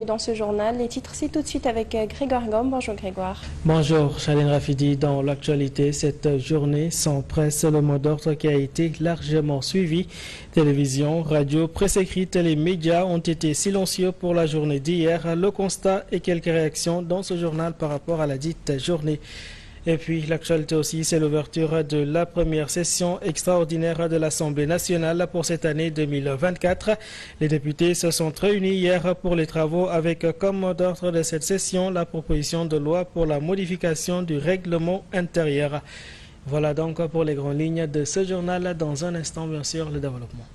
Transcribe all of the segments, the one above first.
Dans ce journal, les titres, c'est tout de suite avec Grégoire Gomme. Bonjour Grégoire. Bonjour Charlène Rafidi. Dans l'actualité, cette journée sans presse, le mot d'ordre qui a été largement suivi. Télévision, radio, presse écrite, les médias ont été silencieux pour la journée d'hier. Le constat et quelques réactions dans ce journal par rapport à la dite journée. Et puis l'actualité aussi, c'est l'ouverture de la première session extraordinaire de l'Assemblée nationale pour cette année 2024. Les députés se sont réunis hier pour les travaux avec comme mot d'ordre de cette session la proposition de loi pour la modification du règlement intérieur. Voilà donc pour les grandes lignes de ce journal. Dans un instant, bien sûr, le développement.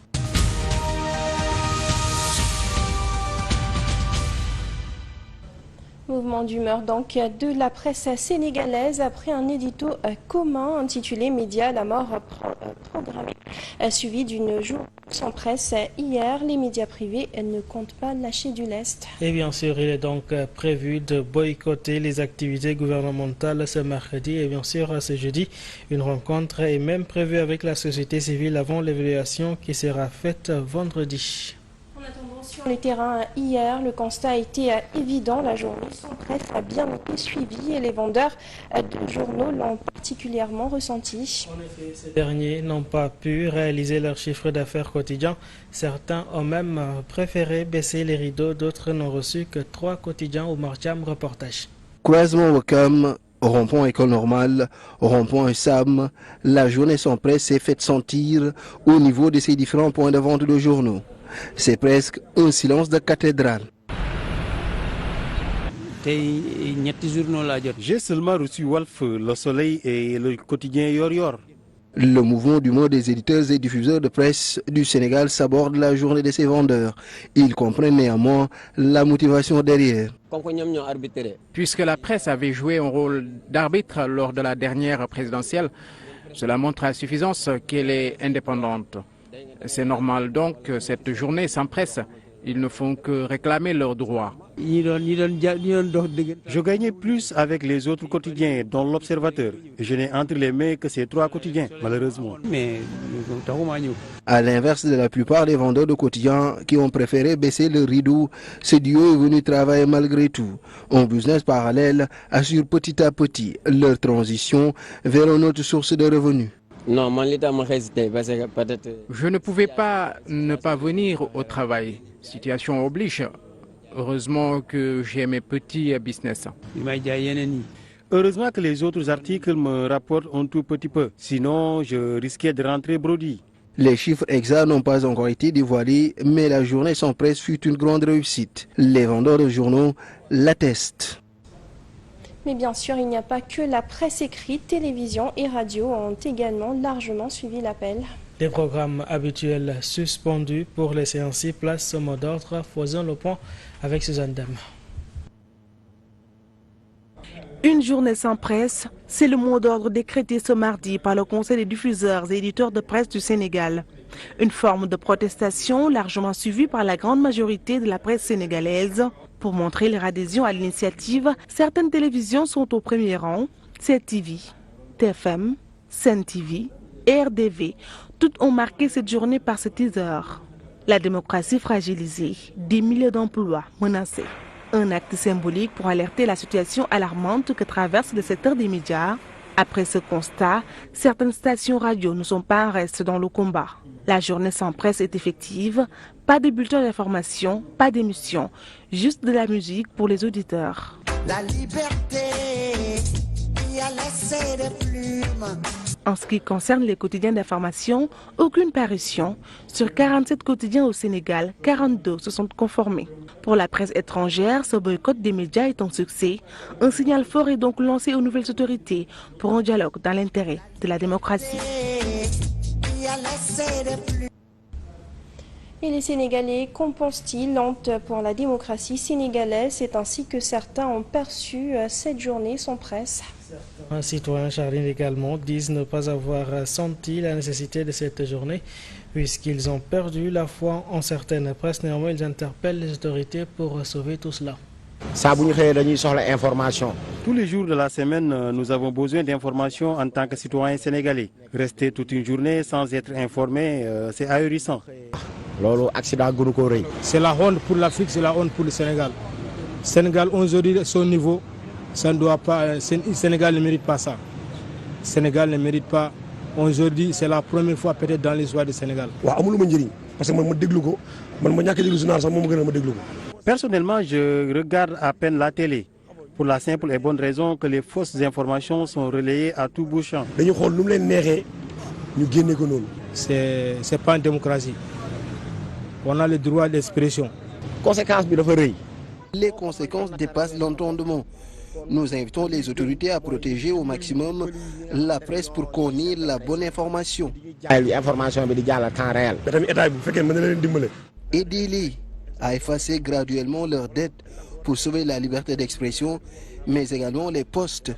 Mouvement d'humeur donc de la presse sénégalaise après un édito commun intitulé Médias, la mort programmée, suivi d'une journée sans presse hier. Les médias privés ne comptent pas lâcher du lest. Et bien sûr, il est donc prévu de boycotter les activités gouvernementales ce mardi et bien sûr ce jeudi. Une rencontre est même prévue avec la société civile avant l'évaluation qui sera faite vendredi. En attendant, sur les terrains hier, le constat a été évident. La journée sans presse a bien été suivie et les vendeurs de journaux l'ont particulièrement ressenti. En effet, ces derniers n'ont pas pu réaliser leur chiffre d'affaires quotidien. Certains ont même préféré baisser les rideaux, d'autres n'ont reçu que 3 quotidiens au Martiam Reportage. Croisement Wakam, rond-point École Normale, rond-point Sam, la journée sans presse s'est faite sentir au niveau de ces différents points de vente de journaux. C'est presque un silence de cathédrale. J'ai seulement reçu Wolf, Le Soleil et le quotidien Yor Yor. Le mouvement d'humeur des éditeurs et diffuseurs de presse du Sénégal s'aborde la journée de ses vendeurs. Ils comprennent néanmoins la motivation derrière. Puisque la presse avait joué un rôle d'arbitre lors de la dernière présidentielle, cela montre à suffisance qu'elle est indépendante. C'est normal donc que cette journée sans presse, ils ne font que réclamer leurs droits. Je gagnais plus avec les autres quotidiens, dont l'Observateur. Je n'ai entre les mains que ces 3 quotidiens, malheureusement. À l'inverse de la plupart des vendeurs de quotidiens qui ont préféré baisser le rideau, ce duo est venu travailler malgré tout. Un business parallèle assure petit à petit leur transition vers une autre source de revenus. Je ne pouvais pas ne pas venir au travail. Situation oblige. Heureusement que j'ai mes petits business. Heureusement que les autres articles me rapportent un tout petit peu. Sinon, je risquais de rentrer brodie. Les chiffres exacts n'ont pas encore été dévoilés, mais la journée sans presse fut une grande réussite. Les vendeurs de journaux l'attestent. Mais bien sûr, il n'y a pas que la presse écrite, télévision et radio ont également largement suivi l'appel. Des programmes habituels suspendus pour laisser ainsi place au mot d'ordre. Faisons le point avec Suzanne Dame. Une journée sans presse, c'est le mot d'ordre décrété ce mardi par le Conseil des diffuseurs et éditeurs de presse du Sénégal. Une forme de protestation largement suivie par la grande majorité de la presse sénégalaise. Pour montrer leur adhésion à l'initiative, certaines télévisions sont au premier rang. CTV, TFM, Sen TV et RDV. Toutes ont marqué cette journée par ce teaser. La démocratie fragilisée, des milliers d'emplois menacés. Un acte symbolique pour alerter la situation alarmante que traverse le secteur des médias. Après ce constat, certaines stations radio ne sont pas en reste dans le combat. La journée sans presse est effective. Pas de bulletin d'information, pas d'émission, juste de la musique pour les auditeurs. La liberté qui a laissé des plumes. En ce qui concerne les quotidiens d'information, aucune parution. Sur 47 quotidiens au Sénégal, 42 se sont conformés. Pour la presse étrangère, ce boycott des médias est un succès. Un signal fort est donc lancé aux nouvelles autorités pour un dialogue dans l'intérêt de la démocratie. Et les Sénégalais, qu'en pensent-ils pour la démocratie sénégalaise? C'est ainsi que certains ont perçu cette journée sans presse. Certains citoyens charlines également disent ne pas avoir senti la nécessité de cette journée puisqu'ils ont perdu la foi en certaines presses. Néanmoins, ils interpellent les autorités pour sauver tout cela. Tous les jours de la semaine, nous avons besoin d'informations en tant que citoyens sénégalais. Rester toute une journée sans être informé, c'est ahurissant. C'est la honte pour l'Afrique, c'est la honte pour le Sénégal. Sénégal aujourd'hui, son niveau, ça ne doit pas. Sénégal ne mérite pas ça. Sénégal ne mérite pas. Aujourd'hui, c'est la première fois peut-être dans l'histoire du Sénégal. Personnellement, je regarde à peine la télé. Pour la simple et bonne raison que les fausses informations sont relayées à tout bout de champ. C'est pas une démocratie. On a le droit d'expression. Les conséquences dépassent l'entendement. Nous invitons les autorités à protéger au maximum la presse pour connaître la bonne information. Aidez-les à effacer graduellement leurs dettes pour sauver la liberté d'expression, mais également les postes.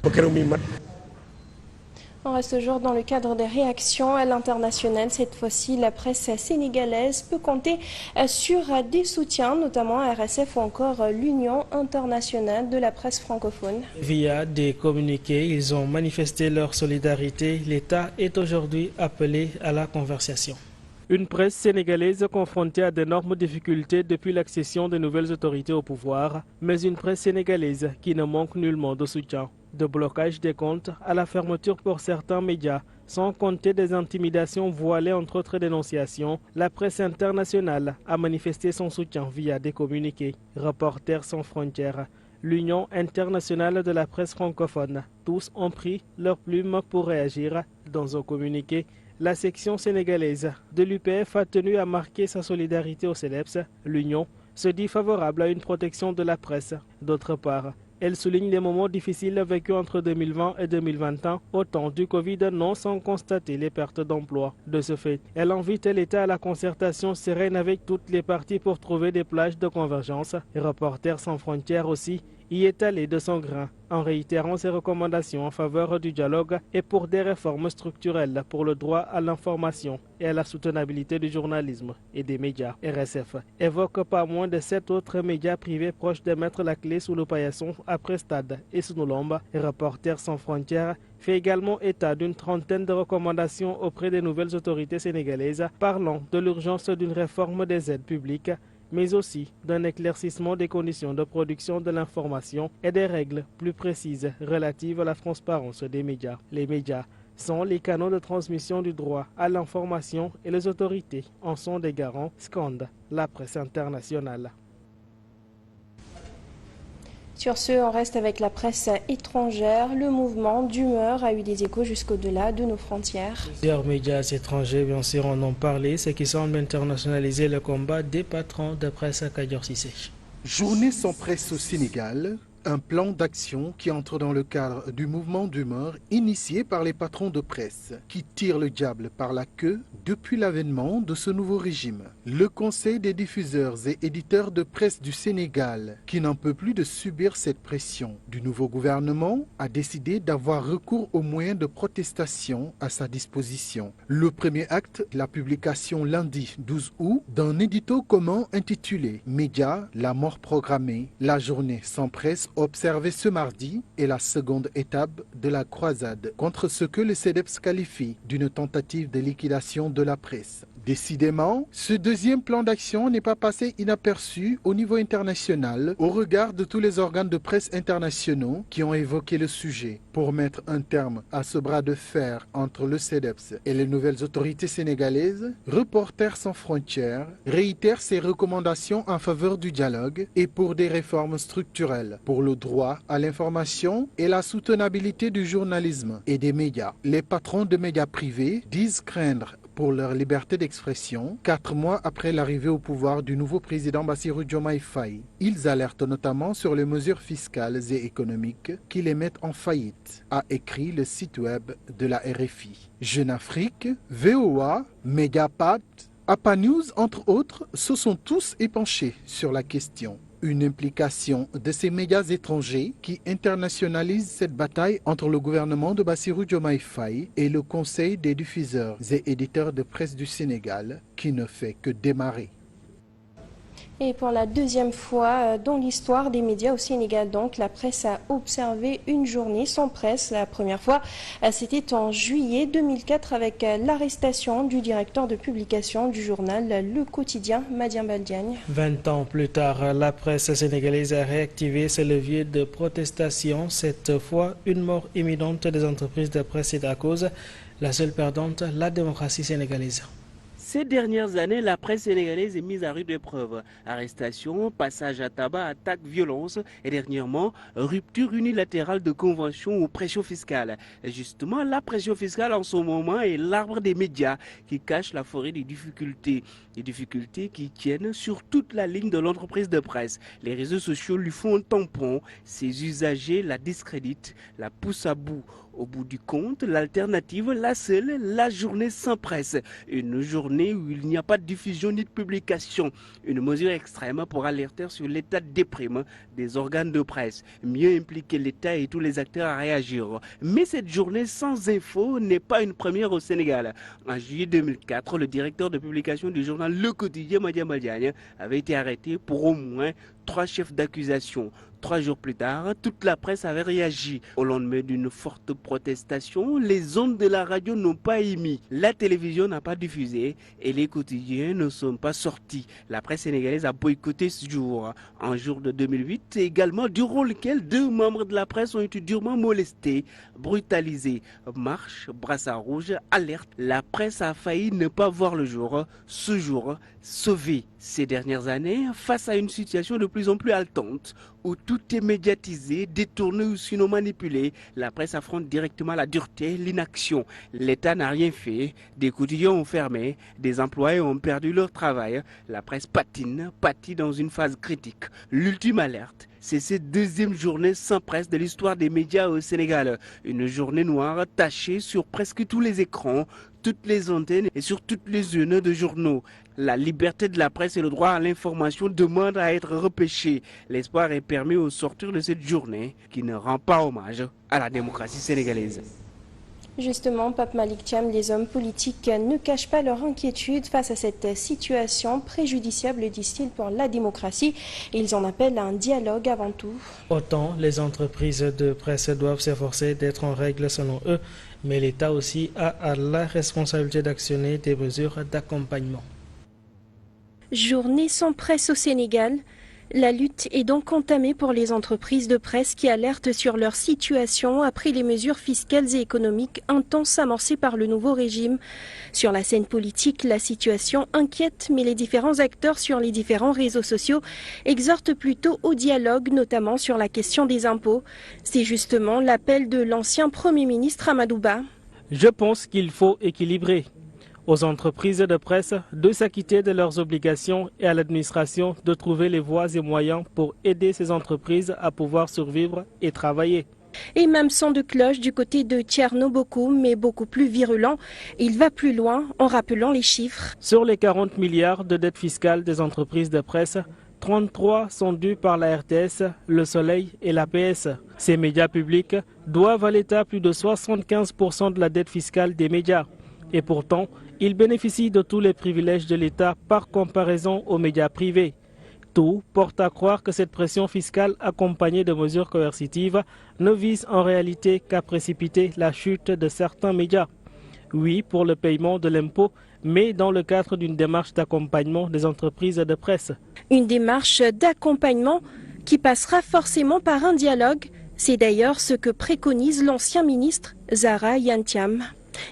On reste toujours dans le cadre des réactions à l'international. Cette fois-ci, la presse sénégalaise peut compter sur des soutiens, notamment RSF ou encore l'Union internationale de la presse francophone. Via des communiqués, ils ont manifesté leur solidarité. L'État est aujourd'hui appelé à la conversation. Une presse sénégalaise confrontée à d'énormes difficultés depuis l'accession de nouvelles autorités au pouvoir, mais une presse sénégalaise qui ne manque nullement de soutien. De blocage des comptes à la fermeture pour certains médias, sans compter des intimidations voilées entre autres dénonciations, la presse internationale a manifesté son soutien via des communiqués. Reporters sans frontières, l'Union internationale de la presse francophone, tous ont pris leur plume pour réagir. Dans un communiqué, la section sénégalaise de l'UPF a tenu à marquer sa solidarité aux CELEPS. L'Union se dit favorable à une protection de la presse. D'autre part, elle souligne les moments difficiles vécus entre 2020 et 2021, au temps du Covid, non sans constater les pertes d'emploi. De ce fait, elle invite l'État à la concertation sereine avec toutes les parties pour trouver des plages de convergence. Reporters sans frontières aussi y est allé de son grain, en réitérant ses recommandations en faveur du dialogue et pour des réformes structurelles pour le droit à l'information et à la soutenabilité du journalisme et des médias. RSF évoque pas moins de 7 autres médias privés proches de mettre la clé sous le paillasson après Stade et Sunulomba. Reporters sans frontières fait également état d'une trentaine de recommandations auprès des nouvelles autorités sénégalaises parlant de l'urgence d'une réforme des aides publiques, mais aussi d'un éclaircissement des conditions de production de l'information et des règles plus précises relatives à la transparence des médias. Les médias sont les canaux de transmission du droit à l'information et les autorités en sont des garants, scande la presse internationale. Sur ce, on reste avec la presse étrangère. Le mouvement d'humeur a eu des échos jusqu'au-delà de nos frontières. Plusieurs médias étrangers, bien sûr, en ont parlé, ce qui semble internationaliser le combat des patrons de presse à Kadior Cissé. Journée sans presse au Sénégal, un plan d'action qui entre dans le cadre du mouvement d'humeur initié par les patrons de presse qui tirent le diable par la queue depuis l'avènement de ce nouveau régime. Le Conseil des diffuseurs et éditeurs de presse du Sénégal, qui n'en peut plus de subir cette pression du nouveau gouvernement, a décidé d'avoir recours aux moyens de protestation à sa disposition. Le premier acte, la publication lundi 12 août d'un édito commun intitulé « Médias, la mort programmée, la journée sans presse » observé ce mardi est la seconde étape de la croisade contre ce que le CEDEPS qualifie d'une tentative de liquidation de la presse. Décidément, ce deuxième plan d'action n'est pas passé inaperçu au niveau international au regard de tous les organes de presse internationaux qui ont évoqué le sujet. Pour mettre un terme à ce bras de fer entre le CEDEPS et les nouvelles autorités sénégalaises, Reporters sans frontières réitère ses recommandations en faveur du dialogue et pour des réformes structurelles, pour le droit à l'information et la soutenabilité du journalisme et des médias. Les patrons de médias privés disent craindre pour leur liberté d'expression 4 mois après l'arrivée au pouvoir du nouveau président Bassirou Diomaye Faye. Ils alertent notamment sur les mesures fiscales et économiques qui les mettent en faillite, a écrit le site web de la RFI. Jeune Afrique, VOA, Mediapart, APA News, entre autres, se sont tous épanchés sur la question. Une implication de ces médias étrangers qui internationalisent cette bataille entre le gouvernement de Bassirou Diomaye Faye et le Conseil des diffuseurs et éditeurs de presse du Sénégal qui ne fait que démarrer. Et pour la deuxième fois dans l'histoire des médias au Sénégal, donc, la presse a observé une journée sans presse. La première fois, c'était en juillet 2004 avec l'arrestation du directeur de publication du journal Le Quotidien, Madiam Baldiagne. 20 ans plus tard, la presse sénégalaise a réactivé ses leviers de protestation. Cette fois, une mort imminente des entreprises de presse est à cause. La seule perdante, la démocratie sénégalaise. Ces dernières années, la presse sénégalaise est mise à rude épreuve. Arrestations, passage à tabac, attaques, violences et dernièrement, rupture unilatérale de conventions ou pression fiscale. Et justement, la pression fiscale en ce moment est l'arbre des médias qui cache la forêt des difficultés. Des difficultés qui tiennent sur toute la ligne de l'entreprise de presse. Les réseaux sociaux lui font un tampon. Ses usagers la discréditent, la poussent à bout. Au bout du compte, l'alternative, la seule, la journée sans presse. Une journée où il n'y a pas de diffusion ni de publication. Une mesure extrême pour alerter sur l'état de déprime des organes de presse. Mieux impliquer l'État et tous les acteurs à réagir. Mais cette journée sans info n'est pas une première au Sénégal. En juillet 2004, le directeur de publication du journal Le Quotidien, Madiam Baldiagne, avait été arrêté pour au moins 3 chefs d'accusation. 3 jours plus tard, toute la presse avait réagi. Au lendemain d'une forte protestation, les ondes de la radio n'ont pas émis. La télévision n'a pas diffusé et les quotidiens ne sont pas sortis. La presse sénégalaise a boycotté ce jour. En jour de 2008, également, durant lequel 2 membres de la presse ont été durement molestés, brutalisés. Marche, brassard rouge, alerte. La presse a failli ne pas voir le jour. Ce jour, sauvé. Ces dernières années, face à une situation de plus en plus haletante, où tout est médiatisé, détourné ou sinon manipulé, la presse affronte directement la dureté, l'inaction. L'État n'a rien fait, des quotidiens ont fermé, des employés ont perdu leur travail, la presse pâtit dans une phase critique. L'ultime alerte, c'est cette deuxième journée sans presse de l'histoire des médias au Sénégal. Une journée noire tachée sur presque tous les écrans, toutes les antennes et sur toutes les urnes de journaux. La liberté de la presse et le droit à l'information demandent à être repêchés. L'espoir est permis au sortir de cette journée qui ne rend pas hommage à la démocratie sénégalaise. Justement, Pape Malick Thiam, les hommes politiques ne cachent pas leur inquiétude face à cette situation préjudiciable, disent-ils, pour la démocratie. Ils en appellent à un dialogue avant tout. Autant les entreprises de presse doivent s'efforcer d'être en règle selon eux, mais l'État aussi a la responsabilité d'actionner des mesures d'accompagnement. Journée sans presse au Sénégal. La lutte est donc entamée pour les entreprises de presse qui alertent sur leur situation après les mesures fiscales et économiques intenses amorcées par le nouveau régime. Sur la scène politique, la situation inquiète, mais les différents acteurs sur les différents réseaux sociaux exhortent plutôt au dialogue, notamment sur la question des impôts. C'est justement l'appel de l'ancien Premier ministre Amadou Ba. Je pense qu'il faut équilibrer. Aux entreprises de presse de s'acquitter de leurs obligations et à l'administration de trouver les voies et moyens pour aider ces entreprises à pouvoir survivre et travailler. Et même son de cloche du côté de Thierno Bocoum, mais beaucoup plus virulent. Il va plus loin en rappelant les chiffres. Sur les 40 milliards de dettes fiscales des entreprises de presse, 33 sont dus par la RTS, Le Soleil et l'APS. Ces médias publics doivent à l'État plus de 75% de la dette fiscale des médias. Et pourtant, ils bénéficient de tous les privilèges de l'État par comparaison aux médias privés. Tout porte à croire que cette pression fiscale accompagnée de mesures coercitives ne vise en réalité qu'à précipiter la chute de certains médias. Oui, pour le paiement de l'impôt, mais dans le cadre d'une démarche d'accompagnement des entreprises de presse. Une démarche d'accompagnement qui passera forcément par un dialogue. C'est d'ailleurs ce que préconise l'ancien ministre Zahra Iyane Thiam.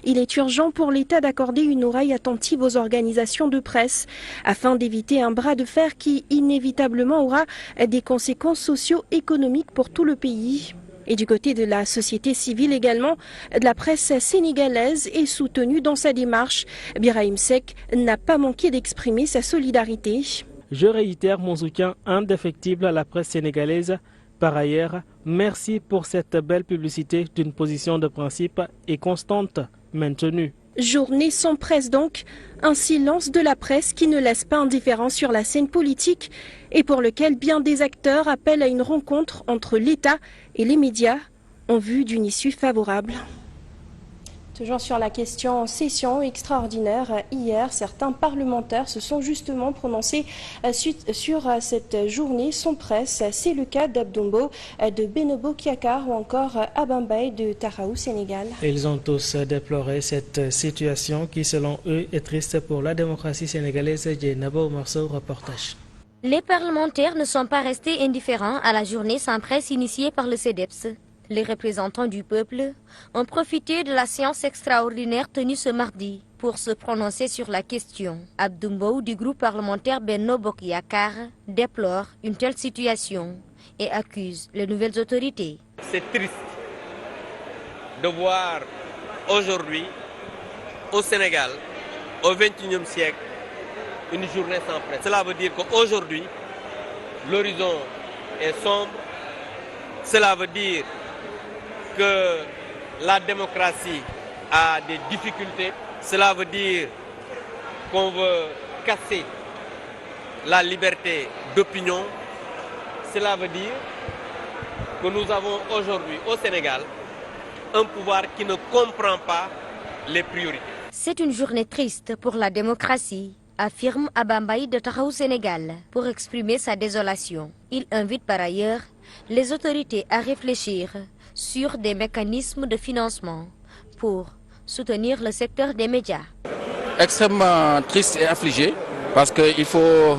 Il est urgent pour l'État d'accorder une oreille attentive aux organisations de presse afin d'éviter un bras de fer qui inévitablement aura des conséquences socio-économiques pour tout le pays. Et du côté de la société civile également, de la presse sénégalaise est soutenue dans sa démarche. Birahim Seck n'a pas manqué d'exprimer sa solidarité. Je réitère mon soutien indéfectible à la presse sénégalaise. Par ailleurs, merci pour cette belle publicité d'une position de principe et constante maintenue. Journée sans presse donc, un silence de la presse qui ne laisse pas indifférent sur la scène politique et pour lequel bien des acteurs appellent à une rencontre entre l'État et les médias en vue d'une issue favorable. Toujours sur la question session extraordinaire, hier, certains parlementaires se sont justement prononcés sur cette journée sans presse. C'est le cas d'Abdombo, de Benobo Kiakar ou encore Abambaye de Taraou, Sénégal. Ils ont tous déploré cette situation qui, selon eux, est triste pour la démocratie sénégalaise. Nabo Marceau, reportage. Les parlementaires ne sont pas restés indifférents à la journée sans presse initiée par le CEDEPS. Les représentants du peuple ont profité de la séance extraordinaire tenue ce mardi pour se prononcer sur la question. Abdoumbo du groupe parlementaire Benno Bokk Yakaar déplore une telle situation et accuse les nouvelles autorités. C'est triste de voir aujourd'hui au Sénégal, au XXIe siècle, une journée sans presse. Cela veut dire qu'aujourd'hui, l'horizon est sombre. Cela veut dire que la démocratie a des difficultés. Cela veut dire qu'on veut casser la liberté d'opinion. Cela veut dire que nous avons aujourd'hui au Sénégal un pouvoir qui ne comprend pas les priorités. C'est une journée triste pour la démocratie, affirme Abambaye de Taraou, Sénégal, pour exprimer sa désolation. Il invite par ailleurs les autorités à réfléchir sur des mécanismes de financement pour soutenir le secteur des médias. Extrêmement triste et affligé parce qu'il faut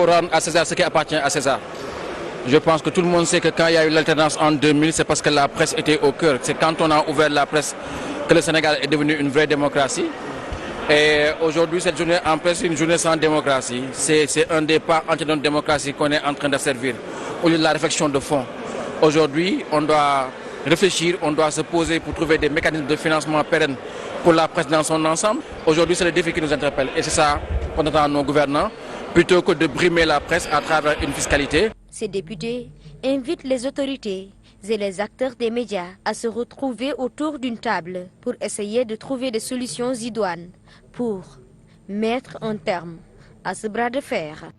rendre à César ce qui appartient à César. Je pense que tout le monde sait que quand il y a eu l'alternance en 2000, c'est parce que la presse était au cœur. C'est quand on a ouvert la presse que le Sénégal est devenu une vraie démocratie. Et aujourd'hui, cette journée en presse, c'est une journée sans démocratie. C'est un des pas entre notre démocratie qu'on est en train de servir, au lieu de la réflexion de fond. Aujourd'hui, on doit réfléchir, on doit se poser pour trouver des mécanismes de financement pérennes pour la presse dans son ensemble. Aujourd'hui, c'est le défi qui nous interpelle et c'est ça qu'on attend à nos gouvernants, plutôt que de brimer la presse à travers une fiscalité. Ces députés invitent les autorités et les acteurs des médias à se retrouver autour d'une table pour essayer de trouver des solutions idoines pour mettre un terme à ce bras de fer.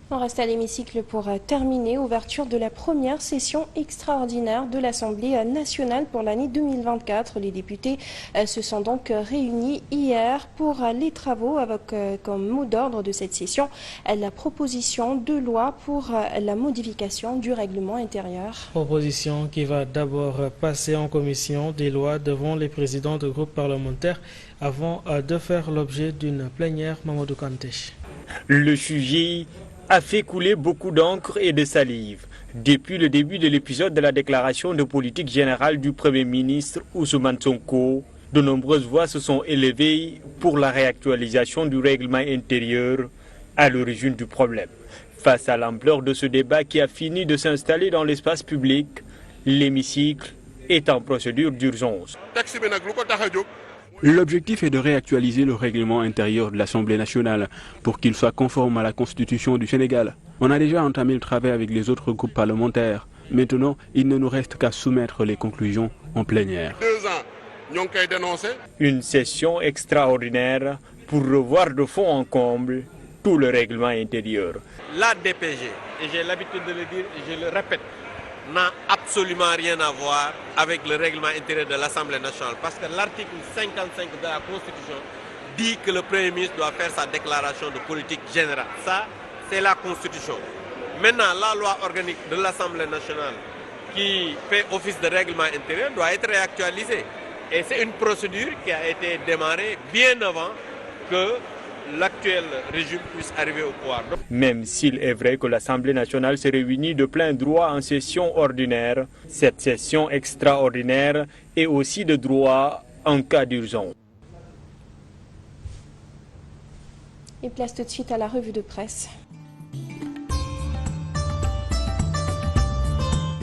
On reste à l'hémicycle pour terminer. Ouverture de la première session extraordinaire de l'Assemblée nationale pour l'année 2024. Les députés se sont donc réunis hier pour les travaux avec comme mot d'ordre de cette session la proposition de loi pour la modification du règlement intérieur. Proposition qui va d'abord passer en commission des lois devant les présidents de groupes parlementaires avant de faire l'objet d'une plénière. Mamadou Kanté. Le sujet a fait couler beaucoup d'encre et de salive. Depuis le début de l'épisode de la déclaration de politique générale du Premier ministre Ousmane Sonko, de nombreuses voix se sont élevées pour la réactualisation du règlement intérieur à l'origine du problème. Face à l'ampleur de ce débat qui a fini de s'installer dans l'espace public, l'hémicycle est en procédure d'urgence. L'objectif est de réactualiser le règlement intérieur de l'Assemblée nationale pour qu'il soit conforme à la Constitution du Sénégal. On a déjà entamé le travail avec les autres groupes parlementaires. Maintenant, il ne nous reste qu'à soumettre les conclusions en plénière. Une session extraordinaire pour revoir de fond en comble tout le règlement intérieur. La DPG, et j'ai l'habitude de le dire et je le répète, n'a absolument rien à voir avec le règlement intérieur de l'Assemblée nationale parce que l'article 55 de la Constitution dit que le Premier ministre doit faire sa déclaration de politique générale. Ça, c'est la Constitution. Maintenant, la loi organique de l'Assemblée nationale qui fait office de règlement intérieur doit être réactualisée. Et c'est une procédure qui a été démarrée bien avant que l'actuel régime puisse arriver au pouvoir. Même s'il est vrai que l'Assemblée nationale s'est réunie de plein droit en session ordinaire, cette session extraordinaire est aussi de droit en cas d'urgence. Et place tout de suite à la revue de presse.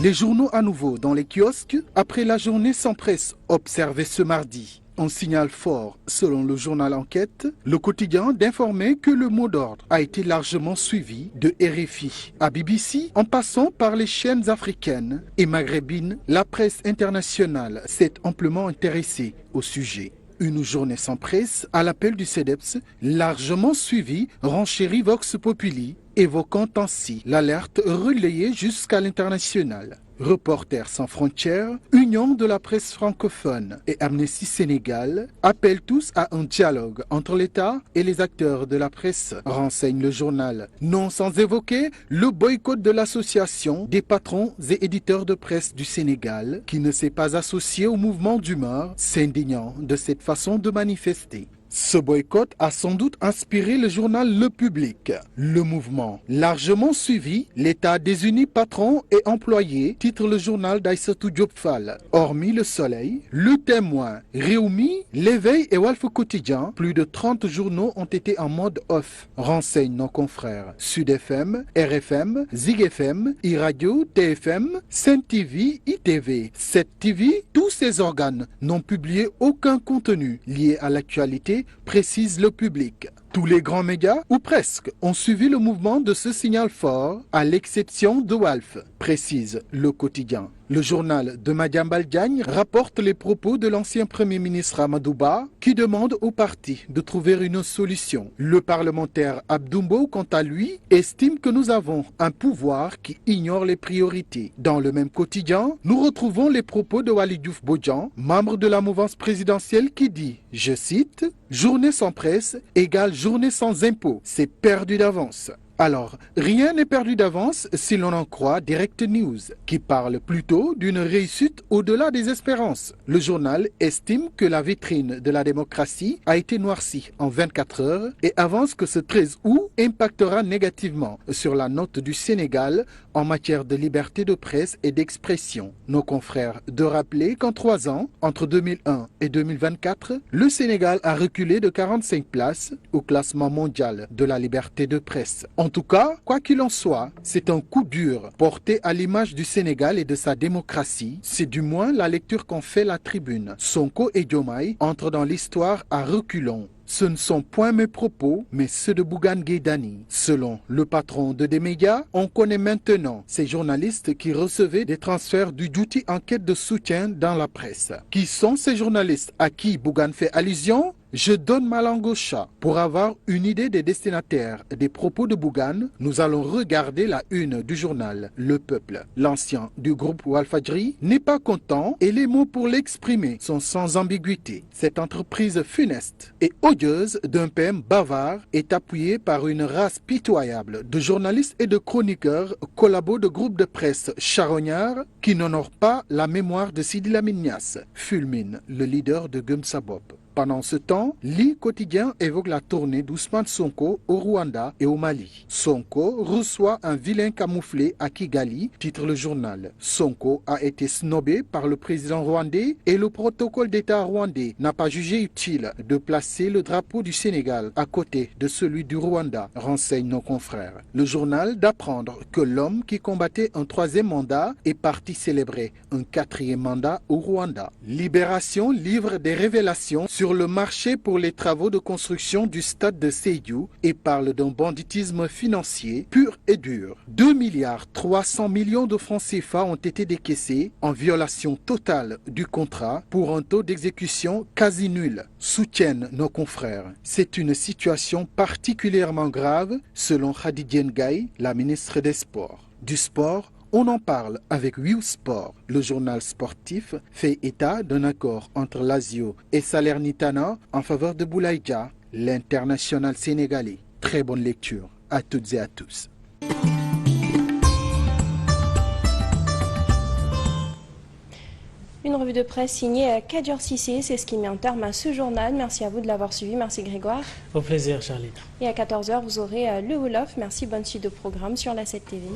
Les journaux à nouveau dans les kiosques après la journée sans presse observée ce mardi. Un signal fort, selon le journal Enquête, le quotidien d'informer que le mot d'ordre a été largement suivi de RFI à BBC, en passant par les chaînes africaines et maghrébines. La presse internationale s'est amplement intéressée au sujet. Une journée sans presse, à l'appel du CEDEPS, largement suivie, renchérit Vox Populi, évoquant ainsi l'alerte relayée jusqu'à l'international. Reporters sans frontières, Union de la presse francophone et Amnesty Sénégal appellent tous à un dialogue entre l'État et les acteurs de la presse, renseigne le journal. Non sans évoquer le boycott de l'association des patrons et éditeurs de presse du Sénégal qui ne s'est pas associé au mouvement d'humeur, s'indignant de cette façon de manifester. Ce boycott a sans doute inspiré le journal Le Public. Le mouvement, largement suivi, l'État désunit patrons et employés, titre le journal d'Aïssatou Diop Fall. Hormis Le Soleil, Le Témoin, Réumi, L'Éveil et Walf Quotidien, plus de 30 journaux ont été en mode off, renseignent nos confrères. Sud FM, RFM, Zig FM, iRadio, TFM, Sen TV, ITV, 7 TV, tous ces organes n'ont publié aucun contenu lié à l'actualité, précise Le Public. Tous les grands médias, ou presque, ont suivi le mouvement de ce signal fort, à l'exception de Walf, précise Le Quotidien. Le journal de Madiambal Diagne rapporte les propos de l'ancien Premier ministre Amadou Ba, qui demande au parti de trouver une solution. Le parlementaire Abdoumbo, quant à lui, estime que nous avons un pouvoir qui ignore les priorités. Dans le même quotidien, nous retrouvons les propos de Waly Diouf Bodian, membre de la mouvance présidentielle, qui dit, je cite, « Journée sans presse égale journée sans impôts, c'est perdu d'avance ». Alors, rien n'est perdu d'avance si l'on en croit Direct News, qui parle plutôt d'une réussite au-delà des espérances. Le journal estime que la vitrine de la démocratie a été noircie en 24 heures et avance que ce 13 août impactera négativement sur la note du Sénégal en matière de liberté de presse et d'expression. Nos confrères de rappeler qu'en 3 ans, entre 2001 et 2024, le Sénégal a reculé de 45 places au classement mondial de la liberté de presse. En tout cas, quoi qu'il en soit, c'est un coup dur porté à l'image du Sénégal et de sa démocratie. C'est du moins la lecture qu'en fait la Tribune. Sonko et Diomaye entrent dans l'histoire à reculons. Ce ne sont point mes propos, mais ceux de Bougane Gueye Dany. Selon le patron de des médias, on connaît maintenant ces journalistes qui recevaient des transferts du Djouti en quête de soutien dans la presse. Qui sont ces journalistes à qui Bougane fait allusion ? Je donne ma langue au chat. Pour avoir une idée des destinataires des propos de Bougane, nous allons regarder la une du journal Le Peuple. L'ancien du groupe Walfadjri n'est pas content et les mots pour l'exprimer sont sans ambiguïté. Cette entreprise funeste et odieuse d'un PM bavard est appuyée par une race pitoyable de journalistes et de chroniqueurs collabos de groupes de presse charognards qui n'honorent pas la mémoire de Sidi Lamine Niasse, fulmine le leader de Gumsa Bob. Pendant ce temps, l'I quotidien évoque la tournée d'Ousmane Sonko au Rwanda et au Mali. Sonko reçoit un vilain camouflé à Kigali, titre le journal. Sonko a été snobé par le président rwandais et le protocole d'État rwandais n'a pas jugé utile de placer le drapeau du Sénégal à côté de celui du Rwanda, renseignent nos confrères. Le journal d'apprendre que l'homme qui combattait un 3e mandat est parti célébrer un 4e mandat au Rwanda. Libération livre des révélations sur le marché pour les travaux de construction du stade de Sédhiou et parle d'un banditisme financier pur et dur. 2,3 milliards de francs CFA ont été décaissés en violation totale du contrat pour un taux d'exécution quasi nul, soutiennent nos confrères. C'est une situation particulièrement grave selon Khady Ndiaye, la ministre des Sports. Du sport, on en parle avec Wiw Sport. Le journal sportif fait état d'un accord entre Lazio et Salernitana en faveur de Boulaye Dia, l'international sénégalais. Très bonne lecture à toutes et à tous. Une revue de presse signée Kadjour Cissé, c'est ce qui met un terme à ce journal. Merci à vous de l'avoir suivi. Merci Grégoire. Au plaisir, Charlie. Et à 14h, vous aurez le Wolof. Merci, bonne suite de programme sur la 7 TV.